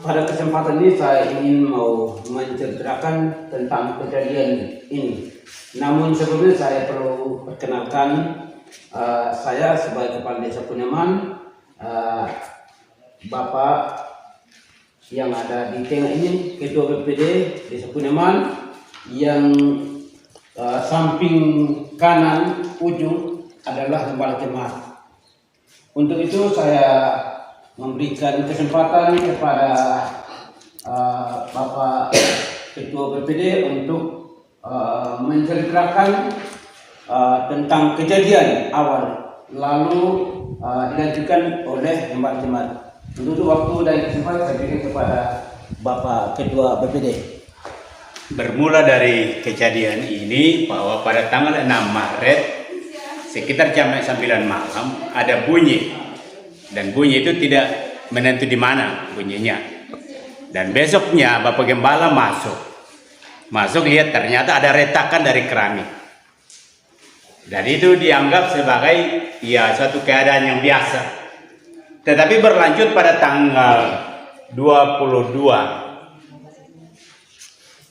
pada kesempatan ini saya ingin mau menceritakan tentang kejadian ini. Namun sebelumnya saya perlu perkenalkan saya sebagai Kepala Desa Puneman, Bapak yang ada di tengah ini, Ketua BPD Desa Puneman, yang samping kanan ujung adalah Gembala Jemaat. Untuk itu saya memberikan kesempatan kepada Bapak Ketua BPD untuk menceritakan tentang kejadian awal, lalu dilanjutkan oleh Gembala Jemaat. Untuk waktu dan kesempatan saya berikan kepada Bapak Ketua BPD. Bermula dari kejadian ini bahwa pada tanggal 6 Maret sekitar jam 9 malam ada bunyi, dan bunyi itu tidak menentu di mana bunyinya. Dan besoknya Bapak Gembala masuk lihat ternyata ada retakan dari keramik. Dan itu dianggap sebagai suatu keadaan yang biasa. Tetapi berlanjut pada tanggal 22.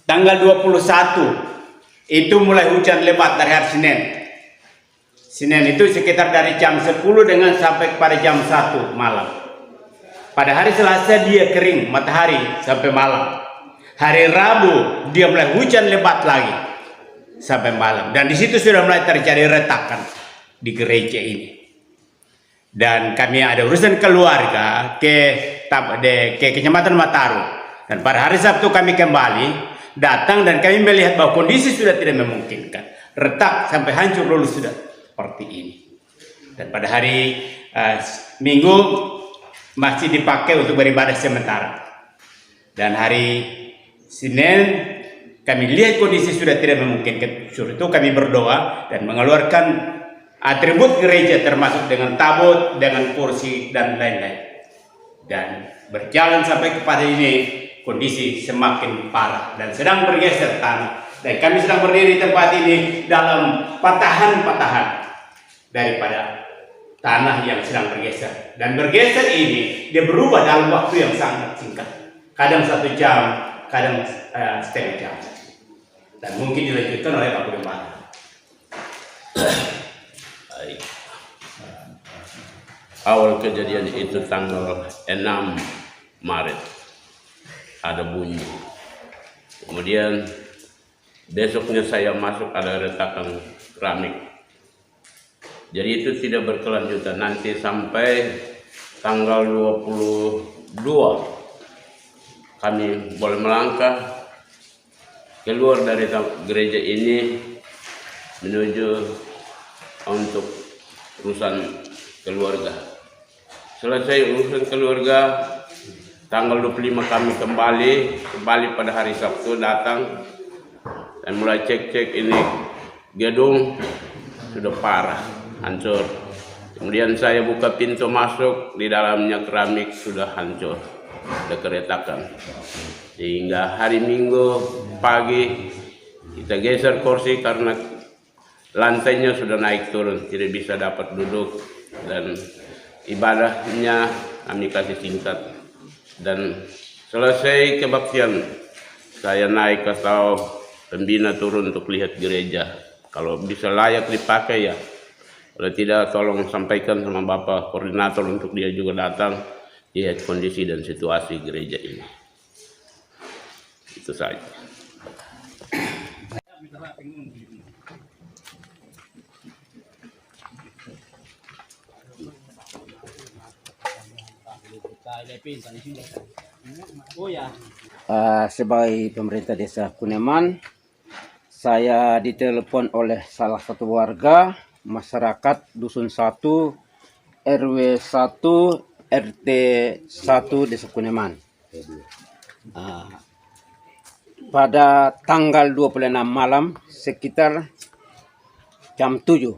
Tanggal 21 itu mulai hujan lebat dari hari Senin. Senin itu sekitar dari jam 10 dengan sampai pada jam 1 malam. Pada hari Selasa dia kering matahari sampai malam. Hari Rabu dia mulai hujan lebat lagi sampai malam. Dan di situ sudah mulai terjadi retakan di gereja ini. Dan kami ada urusan keluarga ke Kecamatan Mataru. Dan pada hari Sabtu kami kembali datang dan kami melihat bahwa kondisi sudah tidak memungkinkan. Retak sampai hancur lulus sudah seperti ini. Dan pada hari Minggu masih dipakai untuk beribadah sementara. Dan hari Senin kami lihat kondisi sudah tidak memungkinkan. Itu kami berdoa dan mengeluarkan atribut gereja termasuk dengan tabut, dengan kursi dan lain-lain. Dan berjalan sampai kepada ini, kondisi semakin parah dan sedang bergeser tanah. Dan kami sedang berdiri di tempat ini dalam patahan-patahan daripada tanah yang sedang bergeser. Dan bergeser ini dia berubah dalam waktu yang sangat singkat. Kadang 1 jam, kadang setengah jam. Dan mungkin dilanjutkan oleh Pak Gembala. Awal kejadian itu tanggal 6 Maret. Ada bunyi. Kemudian besoknya saya masuk ada retakan keramik. Jadi itu tidak berkelanjutan. Nanti sampai tanggal 22 kami boleh melangkah keluar dari gereja ini menuju untuk urusan keluarga. Selesai urusan keluarga, tanggal 25 kami kembali pada hari Sabtu datang dan mulai cek ini gedung sudah parah, hancur. Kemudian saya buka pintu masuk, di dalamnya keramik sudah hancur, ada keretakan. Sehingga hari Minggu pagi kita geser kursi karena lantainya sudah naik turun, tidak bisa dapat duduk, dan ibadahnya kami kasih singkat. Dan selesai kebaktian saya naik atau pembina turun untuk lihat gereja. Kalau bisa layak dipakai ya, kalau tidak tolong sampaikan sama Bapak Koordinator untuk dia juga datang lihat kondisi dan situasi gereja ini. Itu saja. Sebagai pemerintah Desa Puneman, saya ditelepon oleh salah satu warga masyarakat Dusun 1 RW 1 RT 1 Desa Puneman. Pada tanggal 26 malam sekitar jam 7.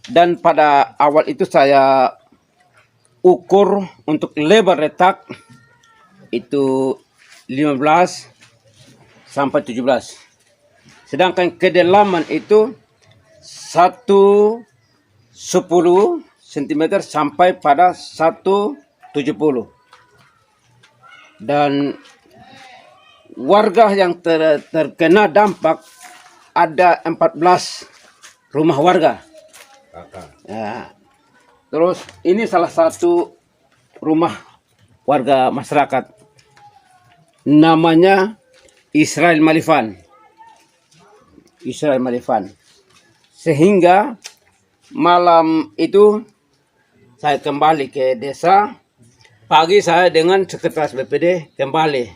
Dan pada awal itu saya ukur untuk lebar retak itu 15 sampai 17. Sedangkan kedalaman itu 110 cm sampai pada 170. dan warga yang terkena dampak ada 14 rumah warga. Ya. Terus ini salah satu rumah warga masyarakat, namanya Israel Malifan. Israel Malifan. Sehingga malam itu saya kembali ke desa. Pagi saya dengan sekretaris BPD kembali.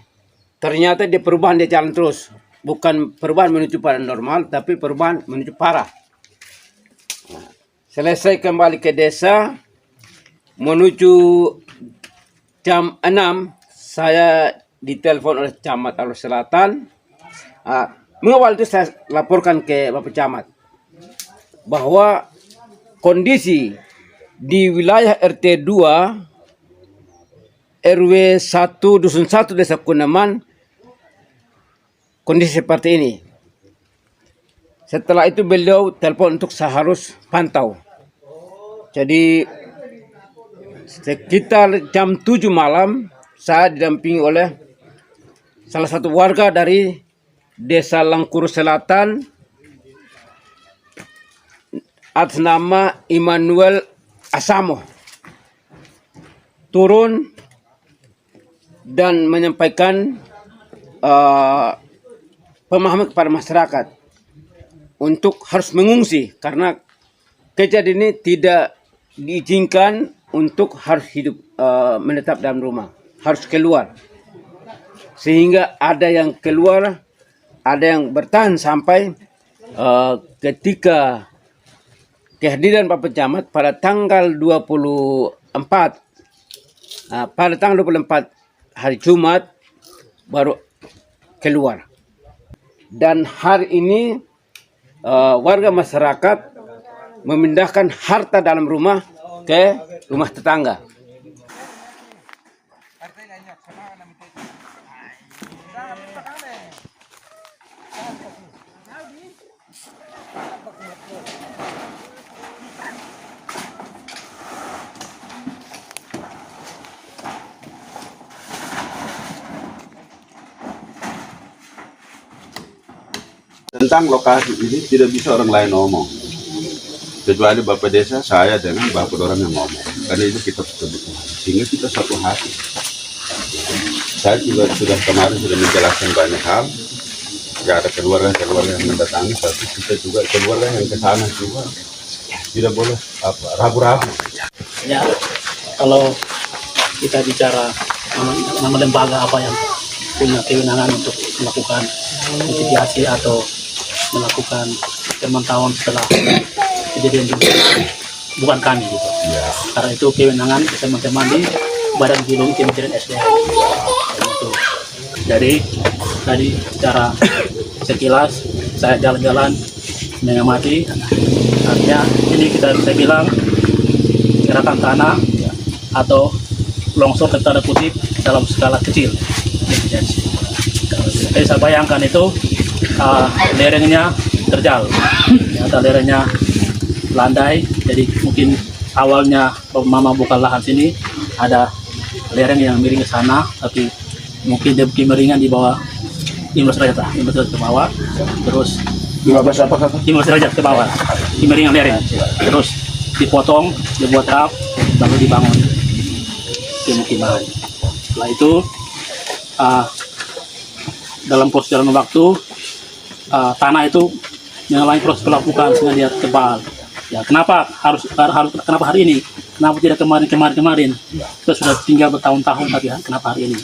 Ternyata di perubahan dia jalan terus. Bukan perubahan menuju pada normal, tapi perubahan menuju parah. Selesai kembali ke desa, menuju jam 6, saya ditelepon oleh Camat Alor Selatan. Mengawal itu saya laporkan ke Bapak Camat bahwa kondisi di wilayah RT 2 RW 1 Dusun 1 Desa Kunaman kondisi seperti ini. Setelah itu beliau telepon untuk saya harus pantau. Jadi sekitar jam 7 malam saya didampingi oleh salah satu warga dari Desa Langkur Selatan atas nama Immanuel Asamo. Turun dan menyampaikan pemahaman kepada masyarakat untuk harus mengungsi karena kejadian ini tidak diizinkan untuk harus hidup menetap dalam rumah, harus keluar. Sehingga ada yang keluar, ada yang bertahan sampai ketika kehadiran Bapak Camat pada tanggal 24 hari Jumat baru keluar. Dan hari ini warga masyarakat memindahkan harta dalam rumah ke rumah tetangga. Tentang lokasi ini tidak bisa orang lain ngomong, kecuali Bapak Desa, saya dengan Bapak orang yang ngomong, karena itu kita kebutuhan, sehingga kita satu hati. Saya juga sudah kemarin sudah menjelaskan banyak hal, ya ada keluarga yang mendatangi, tapi kita juga keluarga yang ke sana juga tidak boleh ragu-ragu. Ya, kalau kita bicara nama lembaga apa yang punya kewenangan untuk melakukan mitigasi atau melakukan pemantauan setelah kejadian juga bukan kami gitu. Ya. Karena itu kewenangan teman-teman di Badan Geologi Kementerian SDM. Gitu. Jadi tadi secara sekilas saya jalan-jalan mengamati, artinya ini kita bisa bilang gerakan tanah atau longsor tanda kutip dalam skala kecil. Jadi saya bayangkan itu lerengnya terjal, ternyata lerengnya landai. Jadi mungkin awalnya Mama buka lahan sini ada lereng yang miring ke sana, tapi mungkin dia bikin miringan di bawah 15 derajat lah, 15 derajat ke bawah, terus 15 derajat ke bawah, miringan lereng, terus dipotong, dibuat rap, lalu dibangun pemukiman. Setelah itu dalam proses jalan waktu tanah itu mengalami proses pelapukan sehingga dia tebal. Ya, kenapa kenapa hari ini? Kenapa tidak kemarin? Kita sudah tinggal bertahun-tahun, tapi kenapa hari ini?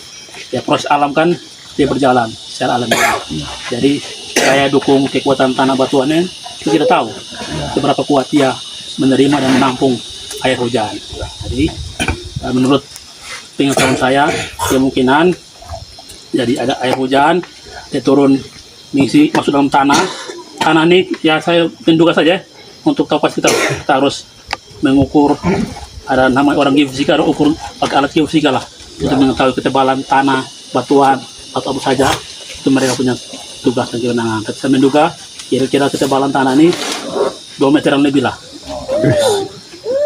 Ya, proses alam kan dia berjalan secara alami. Jadi saya dukung kekuatan tanah batuannya. Kita tidak tahu seberapa kuat dia menerima dan menampung air hujan. Jadi menurut pengetahuan saya, kemungkinan jadi ada air hujan, dia turun mengisi masuk dalam tanah ini ya saya menduga saja untuk kapasitas kita harus mengukur, ada nama orang geofisika, ada ukur pakai alat geofisika lah untuk mengetahui ketebalan tanah, batuan atau apa saja, itu mereka punya tugas dan kewenangan. Tapi saya menduga kira-kira ketebalan tanah ini 2 meteran lebih lah.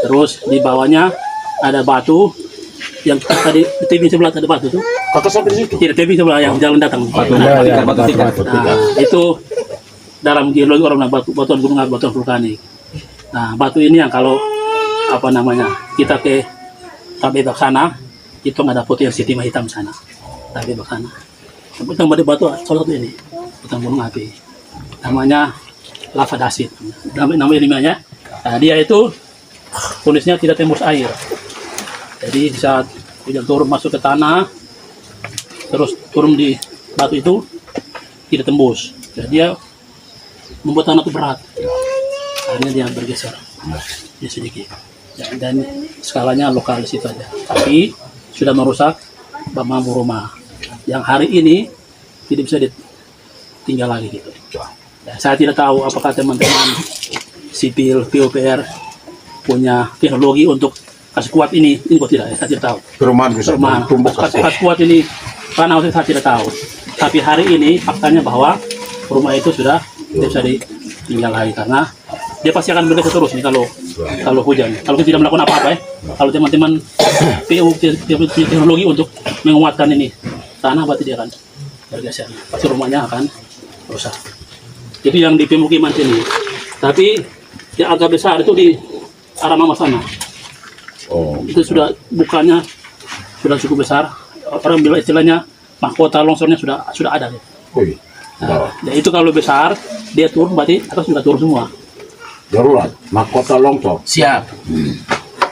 Terus di bawahnya ada batu yang tadi di TV sebelah ada batu tuh. Kakak sampai di situ. Tidak, TV sebelah yang jalan datang. Batunya ya, batu tingkat. Nah, itu dalam geologi orang bilang batuan gunung api, batuan vulkanik. Nah, batu ini yang kalau apa namanya kita ke Tabebak sana, itu nggak ada potensi timah hitam sana. Tabebak sana. Tapi yang ada batu salah satu ini, batuan gunung api. Namanya lava dasit. Nama ilmiahnya. Nah, dia itu kondisinya tidak tembus air. Jadi di saat hujan turun masuk ke tanah, terus turun di batu itu tidak tembus. Jadi dia membuat tanah itu berat. Akhirnya dia bergeser, dia sedikit. Dan skalanya lokal di situ aja. Tapi sudah merusak bambu rumah. Yang hari ini tidak bisa ditinggal lagi gitu. Dan saya tidak tahu apakah teman-teman sipil PUPR punya teknologi untuk kasih kuat ini kok tidak, saya tidak tahu. Perumahan bisa Perumahan, tumbuk kasih kuat ini karena saya tidak tahu. Tapi hari ini faktanya bahwa rumah itu sudah tidak bisa ditinggal lagi karena dia pasti akan bergeser terus nih kalau hujan. Kalau kita tidak melakukan apa-apa ya, kalau teman-teman PU punya teknologi untuk menguatkan ini tanah, berarti dia akan bergeser. Pasti rumahnya akan rusak. Itu yang di pemukiman sini. Tapi yang agak besar itu di arah mama sana. Oh. Itu sudah bukannya sudah cukup besar. Orang bilang istilahnya mahkota longsornya sudah ada. Wih. Nah, itu kalau besar dia turun berarti atas sudah turun semua. Darurat, mahkota longsor. Siap.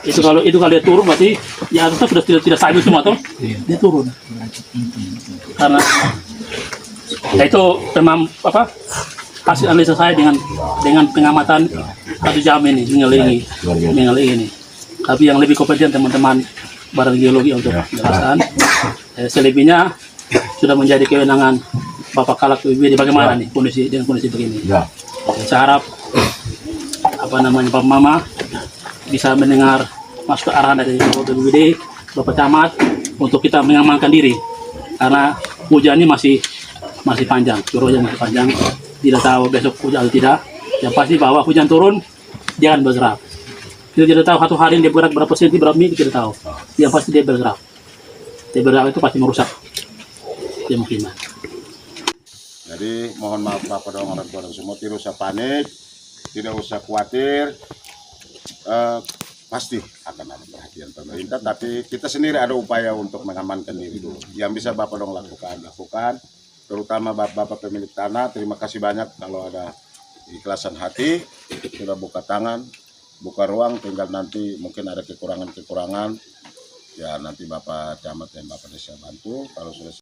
Itu kalau dia turun berarti ya atasnya sudah tidak stabil semua tuh. Dia turun. Karena itu memang hasil analisa saya dengan pengamatan 1 jam ini mengelilingi ini. Tapi yang lebih kompeten teman-teman Badan Geologi untuk menjelaskan. Selebihnya sudah menjadi kewenangan Bapak Kalak BPBD. Bagaimana nih kondisi begini? Ya. Saya harap Pak Mama bisa mendengar masuk ke arahan dari Bapak BPBD, Bapak Camat untuk kita mengamankan diri karena hujan ini masih panjang, curahnya masih panjang. Tidak tahu besok hujan atau tidak. Yang pasti bahwa hujan turun dia akan bergerak. Kita tidak tahu satu hari dia bergerak berapa senti, berapa mili, kita tidak tahu. Yang pasti dia bergerak. Dia bergerak itu pasti merusak pemukiman. Jadi mohon maaf Bapak dan orang tua semua, tidak usah panik, tidak usah khawatir. Pasti akan ada perhatian pemerintah, tapi kita sendiri ada upaya untuk mengamankan diri dulu. Yang bisa Bapak dong lakukan, terutama Bapak pemilik tanah. Terima kasih banyak kalau ada ikhlasan hati, sudah buka tangan, buka ruang, tinggal nanti mungkin ada kekurangan, ya nanti Bapak Camat dan Bapak Desa bantu kalau sudah